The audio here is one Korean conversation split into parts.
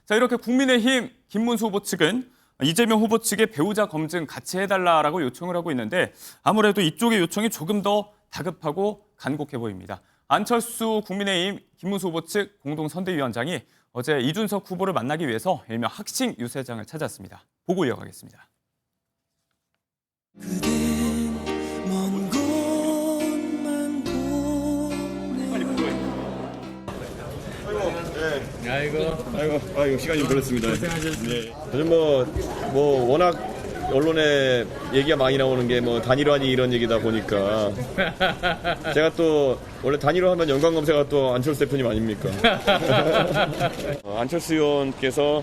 자, 이렇게 국민의힘 김문수 후보 측은 이재명 후보 측의 배우자 검증 같이 해달라라고 요청을 하고 있는데 아무래도 이쪽의 요청이 조금 더 다급하고 간곡해 보입니다. 안철수 국민의힘 김문수 후보 측 공동선대위원장이 어제 이준석 후보를 만나기 위해서 일명 학식 유세장을 찾았습니다. 보고 이어가겠습니다. 아이고 시간이 좀 걸렸습니다. 네. 요즘 뭐 워낙 언론에 얘기가 많이 나오는 게 뭐 단일화니 이런 얘기다 보니까 제가 또 원래 단일화하면 연관 검색어가 또 안철수 대표님 아닙니까? 안철수 의원께서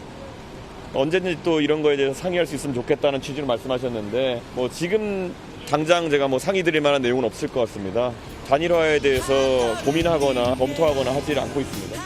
언제든지 또 이런 거에 대해서 상의할 수 있으면 좋겠다는 취지로 말씀하셨는데 뭐 지금 당장 제가 뭐 상의 드릴 만한 내용은 없을 것 같습니다. 단일화에 대해서 고민하거나 검토하거나 하지 않고 있습니다.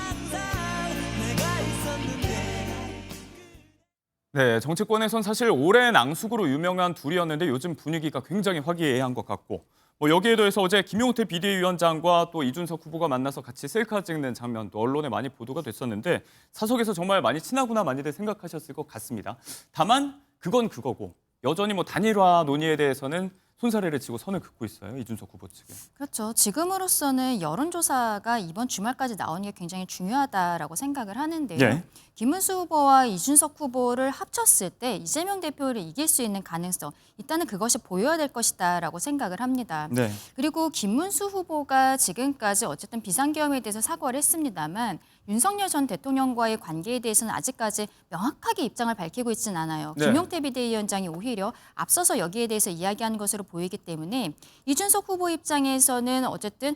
네, 정치권에선 사실 오랜 앙숙으로 유명한 둘이었는데 요즘 분위기가 굉장히 화기애애한 것 같고 여기에 더해서 어제 김용태 비대위원장과 또 이준석 후보가 만나서 같이 셀카 찍는 장면도 언론에 많이 보도가 됐었는데 사석에서 정말 많이 친하구나 많이들 생각하셨을 것 같습니다. 다만 그건 그거고 여전히 단일화 논의에 대해서는 손사래를 치고 선을 긋고 있어요. 이준석 후보 측은. 그렇죠. 지금으로서는 여론조사가 이번 주말까지 나오는 게 굉장히 중요하다라고 생각을 하는데요. 예. 김문수 후보와 이준석 후보를 합쳤을 때 이재명 대표를 이길 수 있는 가능성, 일단은 그것이 보여야 될 것이다라고 생각을 합니다. 네. 그리고 김문수 후보가 지금까지 어쨌든 비상계엄에 대해서 사과를 했습니다만 윤석열 전 대통령과의 관계에 대해서는 아직까지 명확하게 입장을 밝히고 있지는 않아요. 네. 김용태 비대위원장이 오히려 앞서서 여기에 대해서 이야기하는 것으로 보이기 때문에 이준석 후보 입장에서는 어쨌든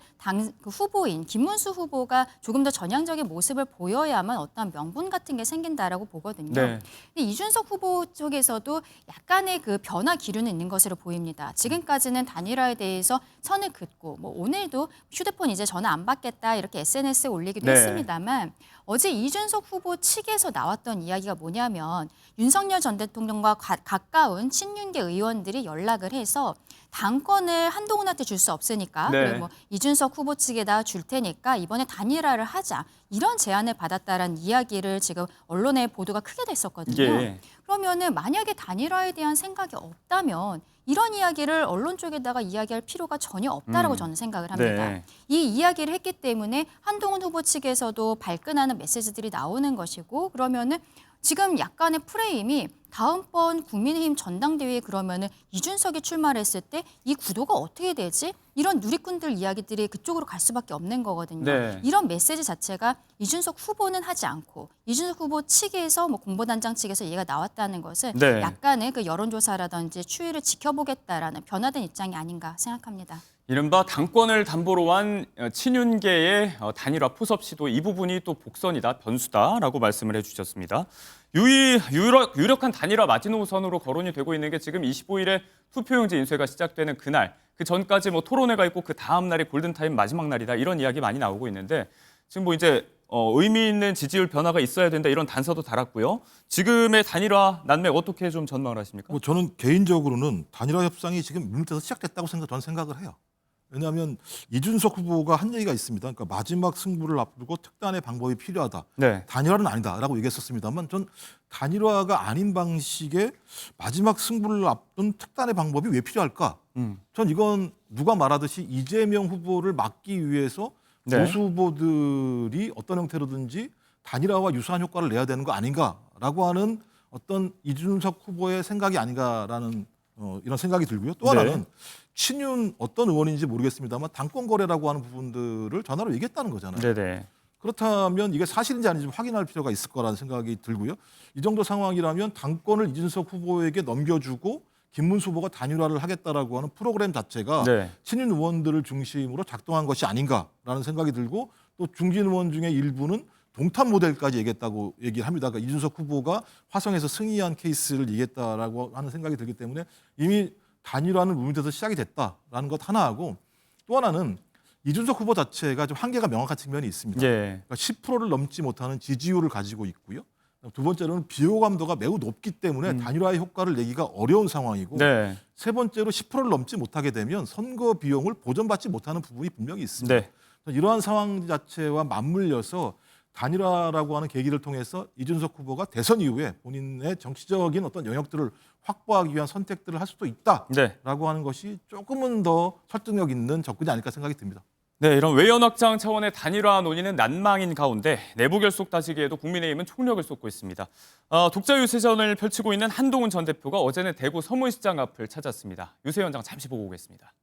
그 후보인 김문수 후보가 조금 더 전향적인 모습을 보여야만 어떤 명분 같은 게 생긴다라고 보거든요. 네. 근데 이준석 후보 쪽에서도 약간의 그 변화 기류는 있는 것으로 보입니다. 지금까지는 단일화에 대해서 선을 긋고 오늘도 휴대폰 이제 전화 안 받겠다 이렇게 SNS에 올리기도 네. 했습니다만 어제 이준석 후보 측에서 나왔던 이야기가 뭐냐면 윤석열 전 대통령과 가까운 친윤계 의원들이 연락을 해서 당권을 한동훈한테 줄 수 없으니까 네. 그리고 이준석 후보 측에다 줄 테니까 이번에 단일화를 하자 이런 제안을 받았다라는 이야기를 지금 언론에 보도가 크게 됐었거든요. 예. 그러면은 만약에 단일화에 대한 생각이 없다면 이런 이야기를 언론 쪽에다가 이야기할 필요가 전혀 없다라고 저는 생각을 합니다. 네. 이 이야기를 했기 때문에 한동훈 후보 측에서도 발끈하는 메시지들이 나오는 것이고 그러면은 지금 약간의 프레임이 다음번 국민의힘 전당대회에 그러면은 이준석이 출마를 했을 때 이 구도가 어떻게 되지? 이런 누리꾼들 이야기들이 그쪽으로 갈 수밖에 없는 거거든요. 네. 이런 메시지 자체가 이준석 후보는 하지 않고 이준석 후보 측에서 공보단장 측에서 얘가 나왔다는 것은 네. 약간의 그 여론조사라든지 추이를 지켜보겠다라는 변화된 입장이 아닌가 생각합니다. 이른바 당권을 담보로 한 친윤계의 단일화 포섭 시도 이 부분이 또 복선이다, 변수다라고 말씀을 해주셨습니다. 유력한 단일화 마지노선으로 거론이 되고 있는 게 지금 25일에 투표용지 인쇄가 시작되는 그날, 그 전까지 토론회가 있고 그 다음 날이 골든타임 마지막 날이다 이런 이야기 많이 나오고 있는데 지금 이제 의미 있는 지지율 변화가 있어야 된다 이런 단서도 달았고요. 지금의 단일화 난맥 어떻게 좀 전망을 하십니까? 저는 개인적으로는 단일화 협상이 지금 물밑에서 시작됐다고 저는 생각을 해요. 왜냐하면 이준석 후보가 한 얘기가 있습니다. 그러니까 마지막 승부를 앞두고 특단의 방법이 필요하다. 네. 단일화는 아니다라고 얘기했었습니다만 전 단일화가 아닌 방식의 마지막 승부를 앞둔 특단의 방법이 왜 필요할까? 전 이건 누가 말하듯이 이재명 후보를 막기 위해서 네. 보수 후보들이 어떤 형태로든지 단일화와 유사한 효과를 내야 되는 거 아닌가라고 하는 어떤 이준석 후보의 생각이 아닌가라는 이런 생각이 들고요. 또 하나는 네. 친윤 어떤 의원인지 모르겠습니다만 당권 거래라고 하는 부분들을 전화로 얘기했다는 거잖아요. 네네. 그렇다면 이게 사실인지 아닌지 확인할 필요가 있을 거라는 생각이 들고요. 이 정도 상황이라면 당권을 이준석 후보에게 넘겨주고 김문수 후보가 단일화를 하겠다라고 하는 프로그램 자체가 네. 친윤 의원들을 중심으로 작동한 것이 아닌가라는 생각이 들고 또 중진 의원 중에 일부는 동탄 모델까지 얘기했다고 얘기를 합니다. 그러니까 이준석 후보가 화성에서 승리한 케이스를 얘기했다라고 하는 생각이 들기 때문에 이미 단일화는 물밑에서 시작이 됐다라는 것 하나하고 또 하나는 이준석 후보 자체가 좀 한계가 명확한 측면이 있습니다. 예. 그러니까 10%를 넘지 못하는 지지율을 가지고 있고요. 두 번째로는 비호감도가 매우 높기 때문에 단일화의 효과를 내기가 어려운 상황이고 네. 세 번째로 10%를 넘지 못하게 되면 선거 비용을 보전받지 못하는 부분이 분명히 있습니다. 네. 이러한 상황 자체와 맞물려서 단일화라고 하는 계기를 통해서 이준석 후보가 대선 이후에 본인의 정치적인 어떤 영역들을 확보하기 위한 선택들을 할 수도 있다라고 네. 하는 것이 조금은 더 설득력 있는 접근이 아닐까 생각이 듭니다. 네, 이런 외연 확장 차원의 단일화 논의는 난망인 가운데 내부 결속 따지기에도 국민의힘은 총력을 쏟고 있습니다. 독자 유세전을 펼치고 있는 한동훈 전 대표가 어제는 대구 서문시장 앞을 찾았습니다. 유세 현장 잠시 보고 오겠습니다.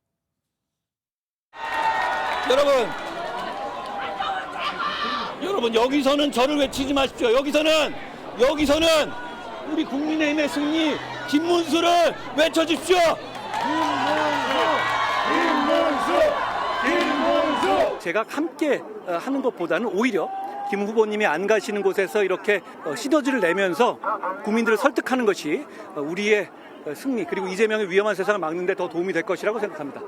여러분 여기서는 저를 외치지 마십시오. 여기서는 우리 국민의힘의 승리 김문수를 외쳐주십시오. 제가 함께 하는 것보다는 오히려 김 후보님이 안 가시는 곳에서 이렇게 시너지를 내면서 국민들을 설득하는 것이 우리의 승리 그리고 이재명의 위험한 세상을 막는 데 더 도움이 될 것이라고 생각합니다.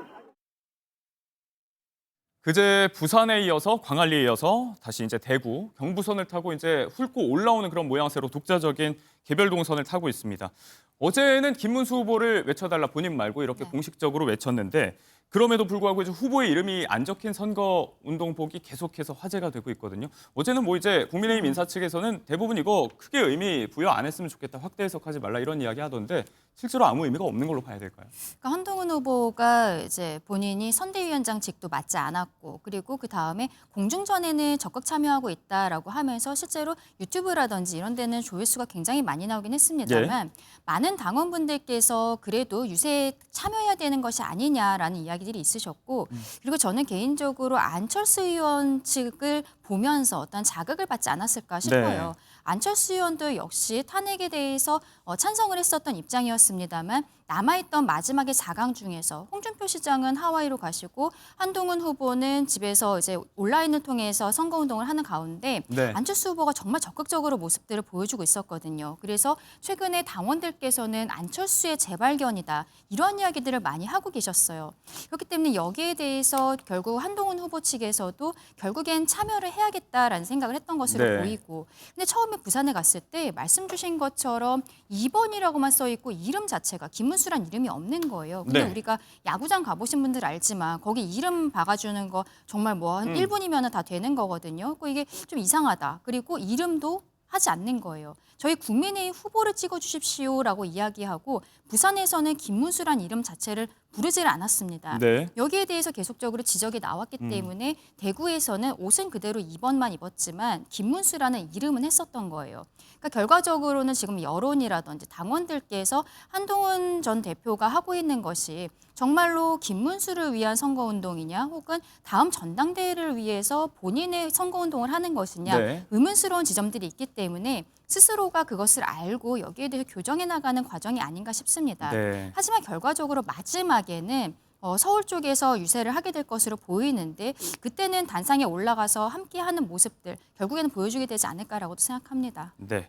그제 부산에 이어서 광안리에 이어서 다시 이제 대구, 경부선을 타고 이제 훑고 올라오는 그런 모양새로 독자적인 개별동선을 타고 있습니다. 어제는 김문수 후보를 외쳐달라 본인 말고 이렇게 공식적으로 외쳤는데 그럼에도 불구하고 이제 후보의 이름이 안 적힌 선거 운동복이 계속해서 화제가 되고 있거든요. 어제는 뭐 이제 국민의힘 인사 측에서는 대부분 이거 크게 의미 부여 안 했으면 좋겠다, 확대 해석하지 말라 이런 이야기 하던데 실제로 아무 의미가 없는 걸로 봐야 될까요? 그러니까 한동훈 후보가 이제 본인이 선대위원장직도 맡지 않았고 그리고 그 다음에 공중전에는 적극 참여하고 있다라고 하면서 실제로 유튜브라든지 이런 데는 조회수가 굉장히 많이 나오긴 했습니다만 많은 당원분들께서 그래도 유세에 참여해야 되는 것이 아니냐라는 이야기들이 있으셨고 그리고 저는 개인적으로 안철수 의원 측을 보면서 어떤 자극을 받지 않았을까 싶어요. 네. 안철수 의원도 역시 탄핵에 대해서 찬성을 했었던 입장이었습니다만 남아있던 마지막의 4강 중에서 홍준표 시장은 하와이로 가시고 한동훈 후보는 집에서 이제 온라인을 통해서 선거운동을 하는 가운데 네. 안철수 후보가 정말 적극적으로 모습들을 보여주고 있었거든요. 그래서 최근에 당원들께서는 안철수의 재발견이다 이런 이야기들을 많이 하고 계셨어요. 그렇기 때문에 여기에 대해서 결국 한동훈 후보 측에서도 결국엔 참여를 해야겠다라는 생각을 했던 것으로 네. 보이고 근데 처음에 부산에 갔을 때 말씀 주신 것처럼 2번이라고만 써 있고 이름 자체가 김문수란 이름이 없는 거예요. 근데 네. 우리가 야구장 가보신 분들 알지만 거기 이름 박아주는 거 정말 뭐 한 1분이면 다 되는 거거든요. 이게 좀 이상하다. 그리고 이름도 하지 않는 거예요. 저희 국민의힘 후보를 찍어주십시오라고 이야기하고 부산에서는 김문수란 이름 자체를 부르지를 않았습니다. 네. 여기에 대해서 계속적으로 지적이 나왔기 때문에 대구에서는 옷은 그대로 2번만 입었지만 김문수라는 이름은 했었던 거예요. 그러니까 결과적으로는 지금 여론이라든지 당원들께서 한동훈 전 대표가 하고 있는 것이 정말로 김문수를 위한 선거운동이냐 혹은 다음 전당대회를 위해서 본인의 선거운동을 하는 것이냐 네. 의문스러운 지점들이 있기 때문에 스스로가 그것을 알고 여기에 대해서 교정해 나가는 과정이 아닌가 싶습니다. 네. 하지만 결과적으로 마지막에는 서울 쪽에서 유세를 하게 될 것으로 보이는데 그때는 단상에 올라가서 함께하는 모습들 결국에는 보여주게 되지 않을까라고도 생각합니다. 네.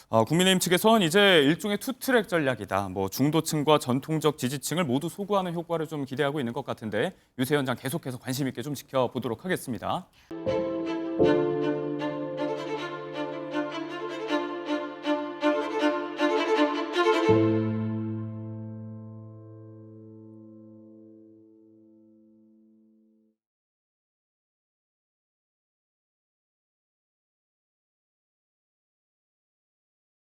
국민의힘 측에서는 이제 일종의 투트랙 전략이다. 뭐 중도층과 전통적 지지층을 모두 소구하는 효과를 좀 기대하고 있는 것 같은데 유세 현장 계속해서 관심 있게 좀 지켜보도록 하겠습니다.